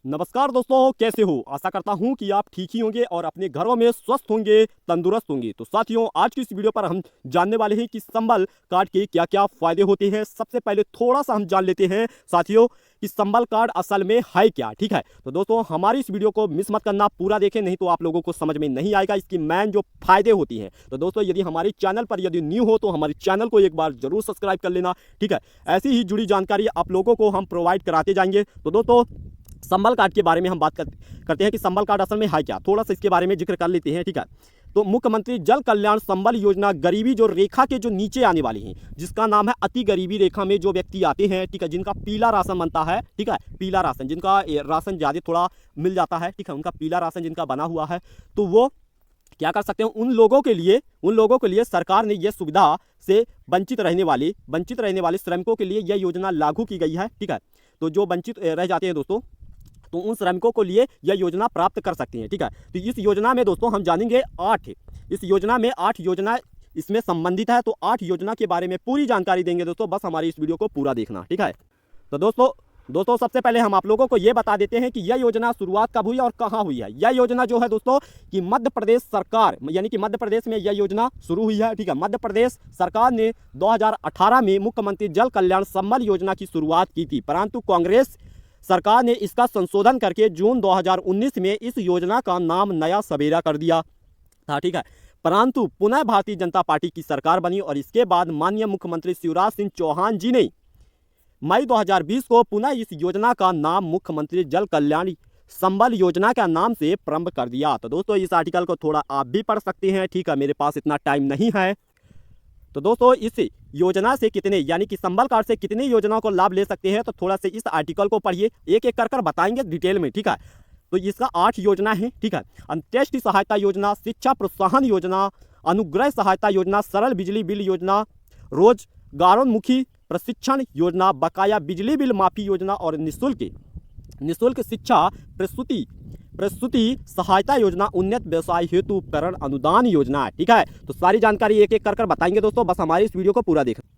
नमस्कार दोस्तों, कैसे हो? आशा करता हूं कि आप ठीक ही होंगे और अपने घरों में स्वस्थ होंगे, तंदुरुस्त होंगे। तो साथियों, आज की इस वीडियो पर हम जानने वाले हैं कि संबल कार्ड के क्या-क्या फायदे होते हैं। सबसे पहले थोड़ा-सा हम जान लेते हैं साथियों कि संबल कार्ड असल में है क्या, ठीक है? तो दोस्तों, हमारी इस वीडियो को मिस मत करना, पूरा देखें, नहीं तो आप लोगों को समझ में नहीं आएगा इसकी मेन जो फायदे होती हैं। तो दोस्तों, यदि हमारे चैनल पर यदि न्यू हो तो हमारे चैनल को एक बार जरूर सब्सक्राइब कर लेना, ठीक है? ऐसी ही जुड़ी जानकारी आप लोगों को हम प्रोवाइड कराते जाएंगे। तो दोस्तों, संबल कार्ड के बारे में हम बात करते हैं कि संबल कार्ड असल में है क्या। थोड़ा सा इसके बारे में जिक्र कर लेते हैं, ठीक है? तो मुख्यमंत्री जल कल्याण संबल योजना गरीबी जो रेखा के जो नीचे आने वाली हैं, जिसका नाम है अति गरीबी रेखा में जो व्यक्ति आते हैं, ठीक है, जिनका पीला राशन बनता है, ठीक है, पीला राशन, जिनका राशन ज़्यादा थोड़ा मिल जाता है, ठीक है, उनका पीला राशन जिनका बना हुआ है, तो वो क्या कर सकते हैं? उन लोगों के लिए सरकार ने यह सुविधा से वंचित रहने वाले श्रमिकों के लिए यह योजना लागू की गई है, ठीक है? तो जो वंचित रह जाते हैं दोस्तों, तो उन श्रमिकों को लिए यह योजना प्राप्त कर सकते हैं, ठीक है? तो इस योजना में दोस्तों हम जानेंगे इस योजना में 8 योजना इसमें संबंधित है। तो 8 योजना के बारे में पूरी जानकारी देंगे दोस्तों, बस हमारी इस वीडियो को पूरा देखना, ठीक है? तो दोस्तों सबसे पहले हम आप लोगों को यह बता देते हैं कि यह योजना शुरुआत कब हुई और कहाँ हुई है। यह योजना जो है दोस्तों कि मध्य प्रदेश सरकार, यानी कि मध्य प्रदेश में यह योजना शुरू हुई है, ठीक है? मध्य प्रदेश सरकार ने 2018 में मुख्यमंत्री जल कल्याण संबल योजना की शुरुआत की थी, परंतु कांग्रेस सरकार ने इसका संशोधन करके जून 2019 में इस योजना का नाम नया सवेरा कर दिया था, ठीक है? परंतु पुनः भारतीय जनता पार्टी की सरकार बनी और इसके बाद माननीय मुख्यमंत्री शिवराज सिंह चौहान जी ने मई 2020 को पुनः इस योजना का नाम मुख्यमंत्री जल कल्याण संबल योजना का नाम से प्रारंभ कर दिया। तो दोस्तों, इस आर्टिकल को थोड़ा आप भी पढ़ सकते हैं, ठीक है? मेरे पास इतना टाइम नहीं है। तो दोस्तों, इस योजना से कितने, यानी कि संबल कार्ड से कितनी योजनाओं को लाभ ले सकते हैं, तो थोड़ा से इस आर्टिकल को पढ़िए, एक एक कर बताएंगे डिटेल में, ठीक है? तो इसका 8 योजना है, ठीक है? अंत्येष्टि सहायता योजना, शिक्षा प्रोत्साहन योजना, अनुग्रह सहायता योजना, सरल बिजली बिल योजना, रोजगारोन्मुखी प्रशिक्षण योजना, बकाया बिजली बिल माफी योजना और निःशुल्क शिक्षा प्रस्तुति सहायता योजना, उन्नत व्यवसाय हेतु प्रेरण अनुदान योजना, ठीक है? तो सारी जानकारी एक एक कर बताएंगे दोस्तों, बस हमारी इस वीडियो को पूरा देखना।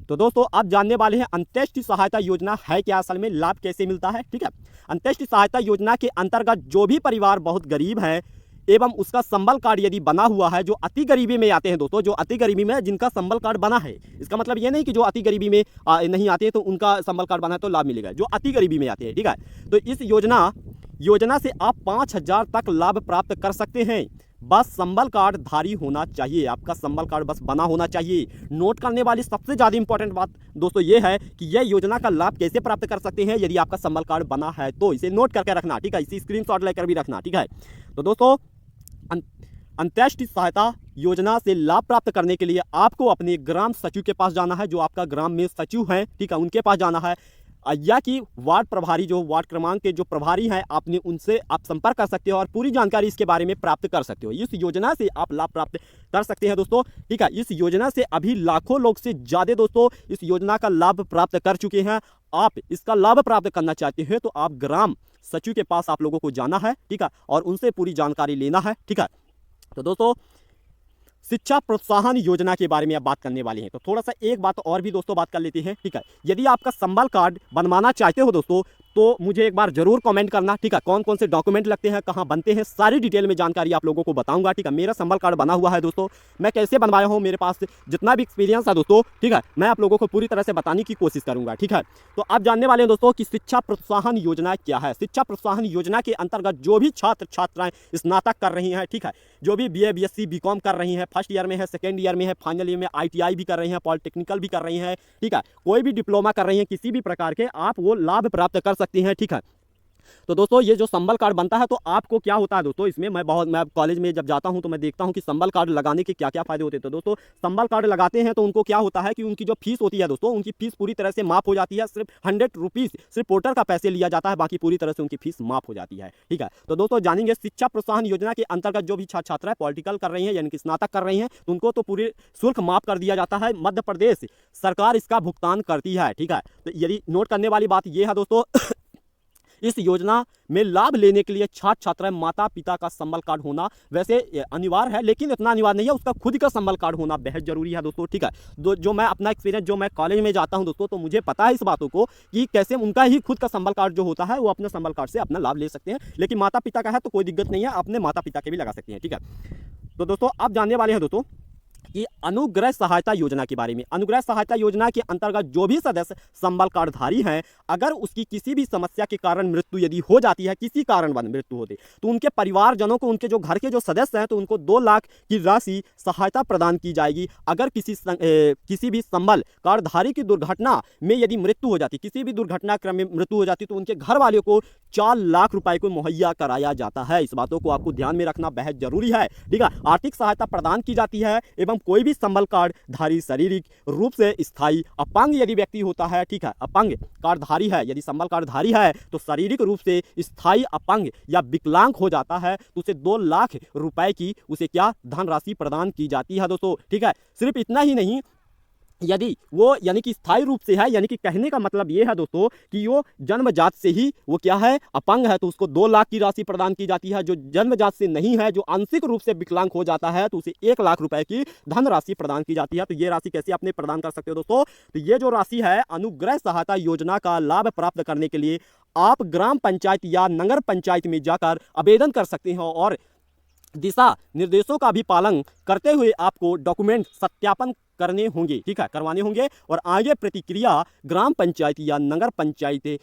तो दोस्तों, अब जानने वाले हैं अंत्येष्टि सहायता योजना है क्या, असल में लाभ कैसे मिलता है, ठीक है? अंत्येष्टि सहायता योजना के अंतर्गत जो भी परिवार बहुत गरीब है एवं उसका संबल कार्ड यदि बना हुआ है, जो अति गरीबी में आते हैं दोस्तों, जो अति गरीबी में जिनका संबल कार्ड बना है, इसका मतलब ये नहीं कि जो अति गरीबी में नहीं आते हैं तो उनका संबल कार्ड बना है तो लाभ मिलेगा, जो अति गरीबी में आते हैं, ठीक है? तो इस योजना से आप 5,000 तक लाभ प्राप्त कर सकते हैं। बस संबल कार्ड धारी होना चाहिए, आपका संबल कार्ड बस बना होना चाहिए। नोट करने वाली सबसे ज़्यादा इंपॉर्टेंट बात दोस्तों ये है कि यह योजना का लाभ कैसे प्राप्त कर सकते हैं यदि आपका संबल कार्ड बना है, तो इसे नोट करके रखना, ठीक है? इसी स्क्रीनशॉट लेकर भी रखना, ठीक है? तो दोस्तों, अंत्येष्टि सहायता योजना से लाभ प्राप्त करने के लिए आपको अपने ग्राम सचिव के पास जाना है, जो आपका ग्राम में सचिव है, ठीक है? उनके पास जाना है, या कि वार्ड प्रभारी, जो वार्ड क्रमांक के जो प्रभारी हैं, आपने उनसे आप संपर्क कर सकते हो और पूरी जानकारी इसके बारे में प्राप्त कर सकते हो। इस योजना से आप लाभ प्राप्त कर सकते हैं दोस्तों, ठीक है? इस योजना से अभी लाखों लोग से ज़्यादा दोस्तों इस योजना का लाभ प्राप्त कर चुके हैं। आप इसका लाभ प्राप्त करना चाहते हैं तो आप ग्राम सचिव के पास आप लोगों को जाना है, ठीक है? और उनसे पूरी जानकारी लेना है, ठीक है? तो दोस्तों, शिक्षा प्रोत्साहन योजना के बारे में अब बात करने वाले हैं। तो थोड़ा सा एक बात और भी दोस्तों बात कर लेते हैं, ठीक है? यदि आपका संबल कार्ड बनवाना चाहते हो दोस्तों, तो मुझे एक बार जरूर कमेंट करना, ठीक है? कौन कौन से डॉक्यूमेंट लगते हैं, कहाँ बनते हैं, सारी डिटेल में जानकारी आप लोगों को बताऊंगा, ठीक है? मेरा संबल कार्ड बना हुआ है दोस्तों, मैं कैसे बनवाया हूँ, मेरे पास जितना भी एक्सपीरियंस है दोस्तों, ठीक है, मैं आप लोगों को पूरी तरह से बताने की कोशिश करूंगा, ठीक है? तो आप जानने वाले हैं दोस्तों कि शिक्षा प्रोत्साहन योजना क्या है। शिक्षा प्रोत्साहन योजना के अंतर्गत जो भी छात्र छात्राएं स्नातक कर रही हैं, ठीक है, जो भी BA BSc BCom कर रही हैं, फर्स्ट ईयर में है, सेकेंड ईयर में है, फाइनल ईयर में ITI भी कर रही हैं, पॉलिटेक्निकल भी कर रही हैं, ठीक है, कोई भी डिप्लोमा कर रही हैं, किसी भी प्रकार के, आप वो लाभ प्राप्त कर सकती हैं, ठीक है? तो दोस्तों, ये जो संबल कार्ड बनता है तो आपको क्या होता है दोस्तों, इसमें मैं कॉलेज में जब जाता हूं तो मैं देखता हूं कि संबल कार्ड लगाने के क्या क्या फायदे होते हैं। तो दोस्तों, संबल कार्ड लगाते हैं तो उनको क्या होता है कि उनकी जो फीस होती है दोस्तों, उनकी फीस पूरी तरह से माफ हो जाती है। सिर्फ 100 रुपीज़ सिर्फ पोर्टर का पैसे लिया जाता है, बाकी पूरी तरह से उनकी फीस माफ हो जाती है, ठीक है? तो दोस्तों, जानेंगे शिक्षा प्रोत्साहन योजना के अंतर्गत जो भी छात्र छात्राएं पॉलिटिकल कर रही हैं, यानी कि स्नातक कर रही हैं, तो उनको तो पूरे शुल्क माफ कर दिया जाता है। मध्य प्रदेश सरकार इसका भुगतान करती है, ठीक है? तो यदि नोट करने वाली बात यह है दोस्तों इस योजना में लाभ लेने के लिए छात्र छात्राएं माता पिता का संबल कार्ड होना वैसे अनिवार्य है, लेकिन इतना अनिवार्य नहीं है, उसका खुद का संबल कार्ड होना बेहद जरूरी है दोस्तों। ठीक है, जो मैं अपना एक्सपीरियंस, जो मैं कॉलेज में जाता हूं दोस्तों, तो मुझे पता है इस बातों को कि कैसे उनका ही खुद का संबल कार्ड जो होता है वो अपने संबल कार्ड से अपना लाभ ले सकते हैं, लेकिन माता पिता का है तो कोई दिक्कत नहीं है, अपने माता पिता के भी लगा सकते हैं। ठीक है, तो दोस्तों आप जानने वाले हैं दोस्तों कि अनुग्रह सहायता योजना के बारे में। अनुग्रह सहायता योजना के अंतर्गत जो भी सदस्य संबल कार्डधारी हैं, अगर उसकी किसी भी समस्या के कारण मृत्यु यदि हो जाती है, किसी कारणवश मृत्यु होती, तो उनके परिवारजनों को, उनके जो घर के जो सदस्य हैं, तो उनको 2 लाख की राशि सहायता प्रदान की जाएगी। अगर किसी भी संबल कार्डधारी की दुर्घटना में यदि मृत्यु हो जाती, किसी भी दुर्घटनाक्रम में मृत्यु हो जाती, तो उनके घर वालों को 4 लाख रुपए को मुहैया कराया जाता है। इस बातों को आपको ध्यान में रखना बेहद जरूरी है। ठीक है, आर्थिक सहायता प्रदान की जाती है एवं कोई भी संबल कार्डधारी शारीरिक रूप से स्थायी अपंग यदि व्यक्ति होता है, ठीक है, अपंग कार्डधारी है, यदि संबल कार्डधारी है तो शारीरिक रूप से स्थायी अपंग या विकलांग हो जाता है, तो उसे 2 लाख रुपए की उसे क्या धनराशि प्रदान की जाती है दोस्तों। ठीक है, सिर्फ इतना ही नहीं, यदि वो यानी कि स्थायी रूप से है, यानी कि कहने का मतलब ये है दोस्तों कि वो जन्मजात से ही वो क्या है, अपंग है, तो उसको 2 लाख की राशि प्रदान की जाती है। जो जन्मजात से नहीं है, जो आंशिक रूप से विकलांग हो जाता है, तो उसे 1 लाख रुपए की धनराशि प्रदान की जाती है। तो ये राशि कैसे अपने प्रदान कर सकते हो दोस्तों, तो ये जो राशि है अनुग्रह सहायता योजना का लाभ प्राप्त करने के लिए आप ग्राम पंचायत या नगर पंचायत में जाकर आवेदन कर सकते हैं और दिशा निर्देशों का भी पालन करते हुए आपको डॉक्यूमेंट सत्यापन करने होंगे, ठीक है, करवाने होंगे, और आगे प्रतिक्रिया ग्राम पंचायत या नगर पंचायत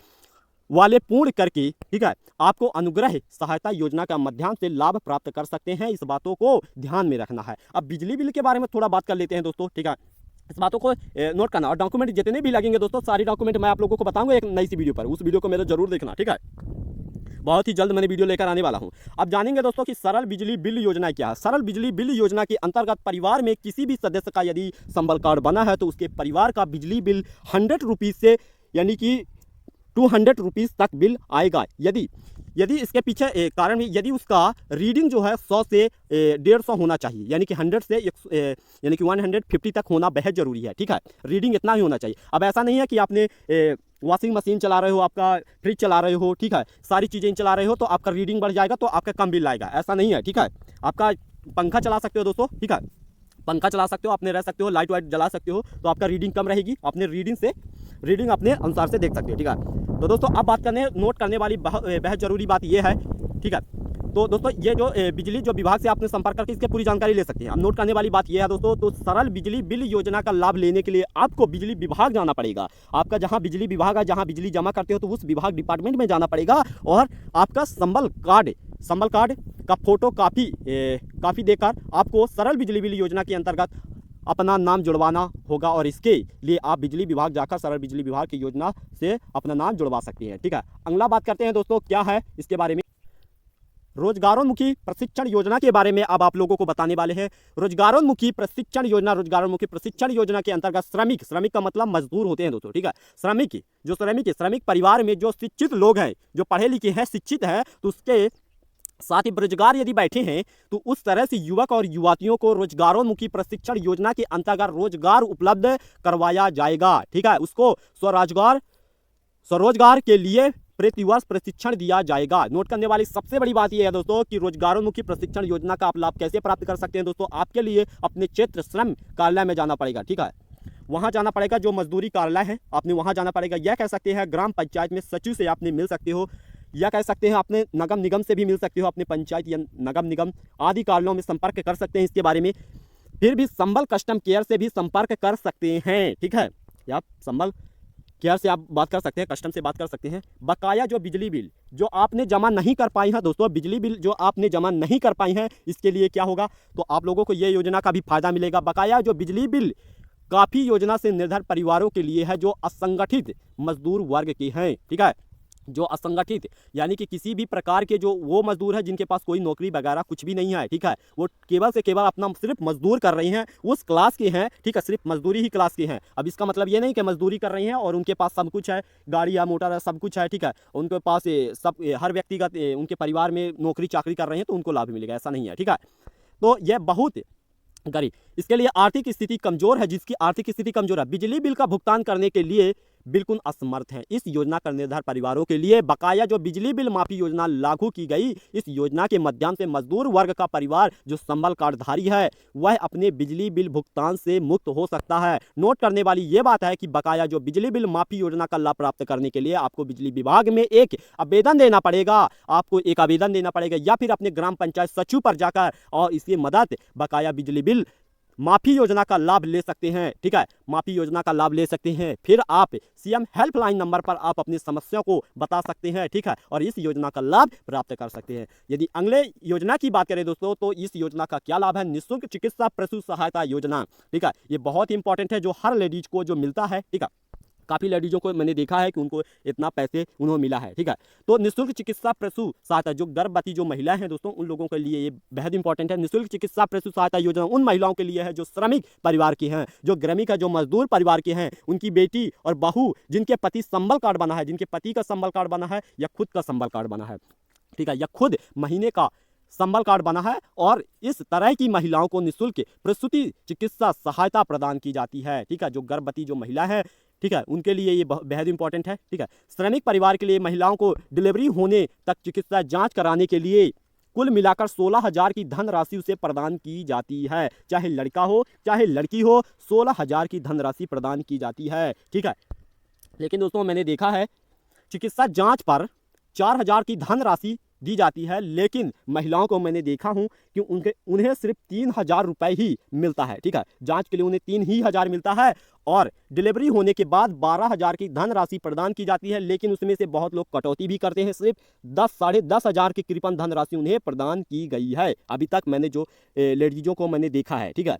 वाले पूर्ण करके, ठीक है, आपको अनुग्रह सहायता योजना का माध्यम से लाभ प्राप्त कर सकते हैं। इस बातों को ध्यान में रखना है। अब बिजली बिल के बारे में थोड़ा बात कर लेते हैं दोस्तों। ठीक है, इस बातों को नोट करना, और डॉक्यूमेंट जितने भी लगेंगे दोस्तों, सारी डॉक्यूमेंट मैं आप लोगों को बताऊंगा एक नई सी वीडियो पर, उस वीडियो को मेरे जरूर देखना। ठीक है, बहुत ही जल्द मैंने वीडियो लेकर आने वाला हूं। अब जानेंगे दोस्तों कि सरल बिजली बिल योजना क्या है। सरल बिजली बिल योजना के अंतर्गत परिवार में किसी भी सदस्य का यदि संबल कार्ड बना है, तो उसके परिवार का बिजली बिल 100 रुपीज़ से यानी कि 200 रुपीज़ तक बिल आएगा। यदि इसके पीछे कारण यदि उसका रीडिंग जो है 100 से 150 होना चाहिए, यानी कि 100 से यानी कि 150 तक होना बेहद जरूरी है। ठीक है, रीडिंग इतना ही होना चाहिए। अब ऐसा नहीं है कि आपने वॉशिंग मशीन चला रहे हो, आपका फ्रिज चला रहे हो, ठीक है, सारी चीज़ें चला रहे हो, तो आपका रीडिंग बढ़ जाएगा तो आपका कम बिल आएगा, ऐसा नहीं है। ठीक है, आपका पंखा चला सकते हो दोस्तों, ठीक है, पंखा चला सकते हो, अपने रह सकते हो, लाइट वाइट जला सकते हो, तो आपका रीडिंग कम रहेगी, अपने रीडिंग अपने अनुसार से देख सकते हो। ठीक है, तो दोस्तों अब बात करने नोट करने वाली बेहद जरूरी बात यह है। ठीक है, तो दोस्तों ये जो बिजली जो विभाग से आपने संपर्क करके इसकी पूरी जानकारी ले सकते हैं। अब नोट करने वाली बात यह है दोस्तों, तो सरल बिजली बिल योजना का लाभ लेने के लिए आपको बिजली विभाग जाना पड़ेगा। आपका जहां बिजली विभाग है, जहां बिजली जमा करते हो, तो उस विभाग डिपार्टमेंट में जाना पड़ेगा और आपका संबल कार्ड का फोटो कापी देकर आपको सरल बिजली बिल योजना के अंतर्गत अपना नाम जुड़वाना होगा, और इसके लिए आप बिजली विभाग जाकर सरल बिजली विभाग की योजना से अपना नाम जुड़वा सकते हैं। ठीक है, अगला बात करते हैं दोस्तों क्या है इसके बारे में। रोजगारोन्मुखी प्रशिक्षण योजना के बारे में अब आप लोगों को बताने वाले हैं। रोजगारोन्मुखी प्रशिक्षण योजना के अंतर्गत श्रमिक का मतलब मजदूर होते हैं दोस्तों। ठीक है, श्रमिक परिवार में जो शिक्षित लोग हैं, जो पढ़े लिखे हैं, शिक्षित हैं, तो उसके साथ ही बेरोजगार यदि बैठे हैं, तो उस तरह से युवक और युवतियों को रोजगारोन्मुखी प्रशिक्षण योजना के अंतर्गत रोजगार उपलब्ध करवाया जाएगा। ठीक है, उसको स्वरोजगार के लिए प्रतिवर्ष प्रशिक्षण दिया जाएगा। नोट करने वाली सबसे बड़ी बात यह है दोस्तों कि रोजगारोन्मुखी प्रशिक्षण योजना का आप लाभ कैसे प्राप्त कर सकते हैं दोस्तों। आपके लिए अपने क्षेत्र श्रम कार्यालय में जाना पड़ेगा। ठीक है, वहां जाना पड़ेगा, जो मजदूरी कार्यालय है आपने वहां जाना पड़ेगा। यह कह सकते हैं ग्राम पंचायत में सचिव से आपने मिल सकते हो, या कह सकते हैं अपने नगम निगम से भी मिल सकते हो, अपने पंचायत या नगम निगम आदि कार्यालयों में संपर्क कर सकते हैं इसके बारे में। फिर भी संबल कस्टम केयर से भी संपर्क कर सकते हैं। ठीक है, या संबल केयर से आप बात कर सकते हैं, कस्टम से बात कर सकते हैं। बकाया जो बिजली बिल जो आपने जमा नहीं कर पाई हैं दोस्तों, बिजली बिल जो आपने जमा नहीं कर पाई हैं, इसके लिए क्या होगा, तो आप लोगों को ये योजना का भी फायदा मिलेगा। बकाया जो बिजली बिल काफ़ी योजना से निर्धन परिवारों के लिए है, जो असंगठित मजदूर वर्ग के हैं। ठीक है, जो असंगठित यानी कि किसी भी प्रकार के जो वो मजदूर है जिनके पास कोई नौकरी वगैरह कुछ भी नहीं है। ठीक है, वो केवल से केवल अपना सिर्फ मजदूर कर रही हैं, उस क्लास के हैं। ठीक है, सिर्फ मजदूरी ही क्लास के हैं। अब इसका मतलब ये नहीं कि मजदूरी कर रही हैं और उनके पास सब कुछ है, गाड़ी या मोटर है, सब कुछ है। ठीक है, उनके पास सब हर व्यक्तिगत उनके परिवार में नौकरी चाकरी कर रहे हैं तो उनको लाभ मिलेगा, ऐसा नहीं है। ठीक है, तो यह बहुत गरीब, इसके लिए आर्थिक स्थिति कमजोर है, जिसकी आर्थिक स्थिति कमजोर है, बिजली बिल का भुगतान करने के लिए बिल्कुल असमर्थ हैं। इस योजना का निर्धन परिवारों के लिए बकाया जो बिजली बिल माफी योजना लागू की गई, इस योजना के माध्यम से मजदूर वर्ग का परिवार जो संबल कार्डधारी है वह अपने बिजली बिल भुगतान से मुक्त हो सकता है। नोट करने वाली ये बात है कि बकाया जो बिजली बिल माफी योजना का लाभ प्राप्त करने के लिए आपको बिजली विभाग में एक आवेदन देना पड़ेगा, आपको एक आवेदन देना पड़ेगा या फिर अपने ग्राम पंचायत सचिव पर जाकर और इसकी मदद बकाया बिजली बिल माफी योजना का लाभ ले सकते हैं। ठीक है, माफी योजना का लाभ ले सकते हैं। फिर आप सीएम हेल्पलाइन नंबर पर आप अपनी समस्या को बता सकते हैं। ठीक है, और इस योजना का लाभ प्राप्त कर सकते हैं। यदि अगले योजना की बात करें दोस्तों, तो इस योजना का क्या लाभ है? निःशुल्क चिकित्सा प्रसूति सहायता योजना। ठीक है, ये बहुत इंपॉर्टेंट है, जो हर लेडीज को जो मिलता है। ठीक है, काफ़ी लेडीज़ों को मैंने देखा है कि उनको इतना पैसे उन्हें मिला है। ठीक है, तो निःशुल्क चिकित्सा प्रसूति सहायता जो गर्भवती जो महिलाएं हैं दोस्तों, उन लोगों के लिए ये बेहद इंपॉर्टेंट है। निःशुल्क चिकित्सा प्रसूति सहायता योजना उन महिलाओं के लिए है जो श्रमिक परिवार की हैं, जो श्रमिक है, जो मजदूर परिवार के हैं, उनकी बेटी और बहू जिनके पति संबल कार्ड बना है, जिनके पति का संबल कार्ड बना है या खुद का संबल कार्ड बना है। ठीक है, या खुद महीने का संबल कार्ड बना है, और इस तरह की महिलाओं को निःशुल्क प्रसूति चिकित्सा सहायता प्रदान की जाती है। ठीक है, जो गर्भवती जो महिला है, ठीक है, उनके लिए ये बेहद इंपॉर्टेंट है। ठीक है, श्रमिक परिवार के लिए महिलाओं को डिलीवरी होने तक चिकित्सा जांच कराने के लिए कुल मिलाकर 16,000 की धनराशि उसे प्रदान की जाती है। चाहे लड़का हो चाहे लड़की हो, 16,000 की धनराशि प्रदान की जाती है। ठीक है, लेकिन दोस्तों मैंने देखा है चिकित्सा जांच पर 4,000 की धनराशि दी जाती है, लेकिन महिलाओं को मैंने देखा हूं कि उन्हें सिर्फ 3,000 रुपये ही मिलता है। ठीक है, जांच के लिए उन्हें 3,000 मिलता है और डिलीवरी होने के बाद 12,000 की धनराशि प्रदान की जाती है, लेकिन उसमें से बहुत लोग कटौती भी करते हैं। सिर्फ 10 10,500 हज़ार की कृपन धनराशि उन्हें प्रदान की गई है अभी तक मैंने जो लेडीजों को मैंने देखा है। ठीक है,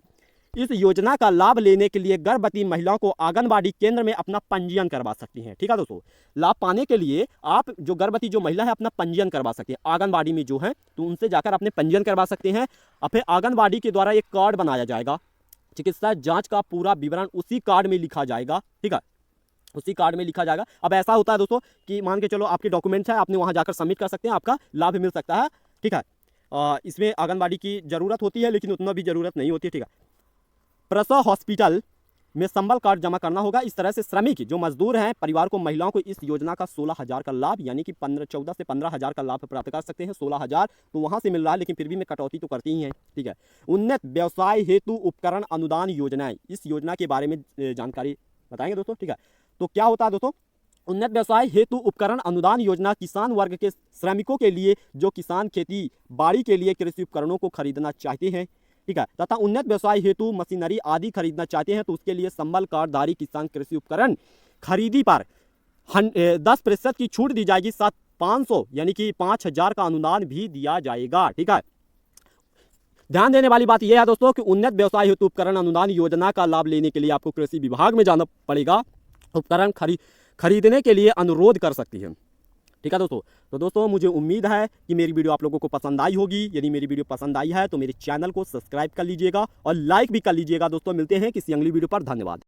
इस योजना का लाभ लेने के लिए गर्भवती महिलाओं को आंगनबाड़ी केंद्र में अपना पंजीयन करवा सकती हैं। ठीक है दोस्तों, लाभ पाने के लिए आप जो गर्भवती जो महिला है अपना पंजीयन करवा सकती हैं आंगनबाड़ी में जो है, तो उनसे जाकर अपने पंजीयन करवा सकते हैं। और फिर आंगनबाड़ी के द्वारा एक कार्ड बनाया जाएगा, चिकित्सा जांच का पूरा विवरण उसी कार्ड में लिखा जाएगा। ठीक है, उसी कार्ड में लिखा जाएगा। अब ऐसा होता है दोस्तों कि मान के चलो आपके डॉक्यूमेंट्स है, आपने वहां जाकर सबमिट कर सकते हैं, आपका लाभ मिल सकता है। ठीक है, इसमें आंगनबाड़ी की जरूरत होती है, लेकिन उतना भी जरूरत नहीं होती है। ठीक है, प्रसव हॉस्पिटल में संबल कार्ड जमा करना होगा। इस तरह से श्रमिक जो मजदूर हैं परिवार को महिलाओं को इस योजना का 16,000 का लाभ यानी कि 14 से 15,000 का लाभ प्राप्त कर सकते हैं। 16,000 तो वहां से मिल रहा है, लेकिन फिर भी मैं कटौती तो करती ही हैं। ठीक है, उन्नत व्यवसाय हेतु उपकरण अनुदान योजनाएं, इस योजना के बारे में जानकारी बताएंगे दोस्तों। ठीक है, तो क्या होता है दोस्तों, उन्नत व्यवसाय हेतु उपकरण अनुदान योजना किसान वर्ग के श्रमिकों के लिए जो किसान खेती बाड़ी के लिए कृषि उपकरणों को खरीदना चाहते हैं। ठीक है, तथा उन्नत व्यवसाय हेतु मशीनरी आदि खरीदना चाहते हैं, तो उसके लिए संबल कार्डधारी किसान कृषि उपकरण खरीदी पर 10% की छूट दी जाएगी, साथ 500 यानी कि 5,000 का अनुदान भी दिया जाएगा। ठीक है, ध्यान देने वाली बात यह है दोस्तों कि उन्नत व्यवसाय हेतु उपकरण अनुदान योजना का लाभ लेने के लिए आपको कृषि विभाग में जाना पड़ेगा, उपकरण खरीदने के लिए अनुरोध कर सकती है। ठीक है दोस्तों, तो दोस्तों मुझे उम्मीद है कि मेरी वीडियो आप लोगों को पसंद आई होगी। यदि मेरी वीडियो पसंद आई है तो मेरे चैनल को सब्सक्राइब कर लीजिएगा और लाइक भी कर लीजिएगा। दोस्तों मिलते हैं किसी अगली वीडियो पर। धन्यवाद।